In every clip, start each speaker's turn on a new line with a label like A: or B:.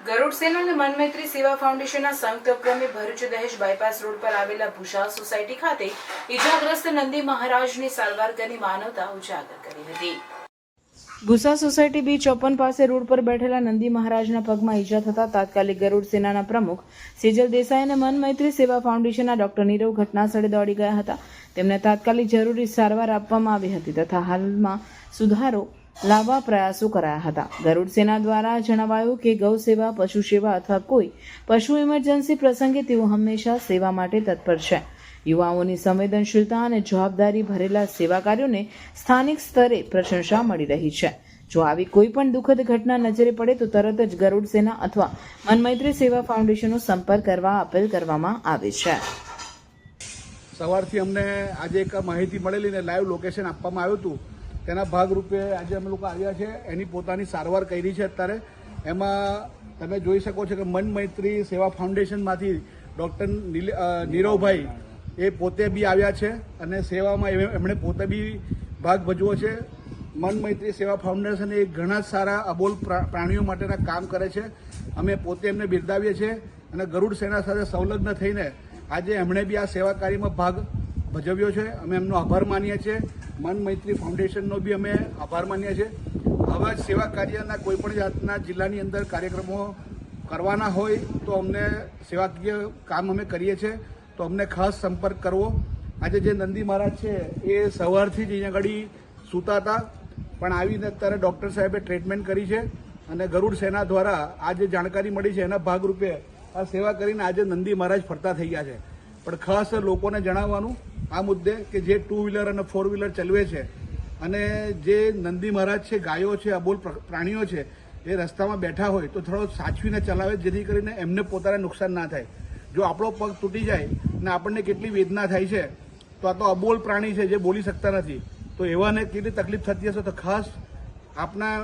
A: ગરુડ સેના અને મનમૈત્રી સેવા ફાઉન્ડેશનના સંયુક્ત ઉપક્રમે ભરૂચ દહેજ બાયપાસ રોડ પર આવેલા ભૂષા સોસાયટી ખાતે ઈજાગ્રસ્ત નંદી મહારાજની સારવાર કરી માનવતા ઉજાગર કરી હતી। ભૂષા સોસાયટી B54 પાસે રોડ પર બેઠેલા નંદી મહારાજના પગમાં ઈજા થતા તાત્કાલિક ગરુડ સેનાના પ્રમુખ સેજલ દેસાઈ અને મનમૈત્રી સેવા ફાઉન્ડેશનના ડોક્ટર નીરવ ઘટનાસ્થળે દોડી ગયા હતા। તેમને તાત્કાલિક જરૂરી સારવાર આપવામાં આવી હતી તથા હાલમાં સુધારો લાવવા પ્રયાસો કરાયા હતા। ગરુડ સેના દ્વારા જણાવાયું કે ગૌ સેવા, પશુ સેવા અથવા કોઈ પશુ ઇમરજન્સી પ્રસંગે તેઓ હંમેશા સેવા માટે તત્પર છે। યુવાઓની સંવેદનશીલતા અને જવાબદારી ભરેલા સેવા કાર્યોને સ્થાનિક સ્તરે પ્રશંસા મળી રહી છે। જો આવી કોઈ પણ દુઃખદ ઘટના નજરે પડે તો તરત જ ગરુડ સેના અથવા મનમૈત્રી સેવા ફાઉન્ડેશનનો સંપર્ક કરવા અપીલ કરવામાં આવે છે।
B: સવારથી અમને આજે એક માહિતી મળેલી ને લાઈવ લોકેશન આપવામાં આવ્યું હતું। તેના ભાગરૂપે આજે અમે લોકો આવ્યા છે, એની પોતાની સારવાર કરી છે। અત્યારે એમાં તમે જોઈ શકો છો કે મનમૈત્રી સેવા ફાઉન્ડેશનમાંથી ડૉક્ટર નીરવભાઈ એ પોતે બી આવ્યા છે અને સેવામાં એમણે પોતે બી ભાગ ભજવો છે। મનમૈત્રી સેવા ફાઉન્ડેશન એ ઘણા સારા અબોલ પ્રાણીઓ માટેના કામ કરે છે। અમે પોતે એમને બિરદાવીએ છીએ અને ગરુડ સેના સાથે સંલગ્ન થઈને આજે એમણે બી આ સેવા કાર્યમાં ભાગ ભજવ્યો છે। અમે એમનો આભાર માનીએ છીએ। મનમૈત્રી ફાઉન્ડેશનનો બી અમે આભાર માનીએ છીએ। આવા સેવા કાર્યના કોઈપણ જાતના જિલ્લાની અંદર કાર્યક્રમો કરવાના હોય તો અમને સેવાકીય કામ અમે કરીએ છીએ, તો અમને ખાસ સંપર્ક કરવો। આજે જે નંદી મહારાજ છે એ સવારથી જ અહીંયા આગળ સૂતા હતા, પણ આવીને અત્યારે ડૉક્ટર સાહેબે ટ્રીટમેન્ટ કરી છે અને ગરુડ સેના દ્વારા આ જે જાણકારી મળી છે એના ભાગરૂપે આ સેવા કરીને આજે નંદી મહારાજ ફરતા થઈ ગયા છે। પણ ખાસ લોકોને જણાવવાનું આ મુદ્દે કે જે 2 વ્હીલર અને 4 વ્હીલર ચલાવે છે અને જે નંદી મહારાજ છે, ગાયો છે, અબોલ પ્રાણીઓ છે, એ રસ્તામાં બેઠા હોય તો થોડો સાચવીને ચલાવે, જેથી કરીને એમને પોતાને નુકસાન ના થાય। જો આપણો પગ તૂટી જાય ને આપણને કેટલી વેદના થાય છે, તો આ તો અબોલ પ્રાણી છે જે બોલી શકતા નથી, તો એવાને કેટલી તકલીફ થતી હશે। તો ખાસ આપના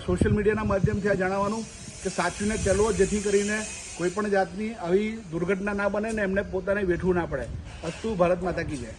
B: સોશિયલ મીડિયાના માધ્યમથી આ જણાવવાનું કે સાચવીને ચલો, જેથી કરીને કોઈ પણ જાતની આવી દુર્ઘટના ના બને ને એમને પોતાને વેઠવું ના પડે। અસ્તુ ભારત માતા કી જય।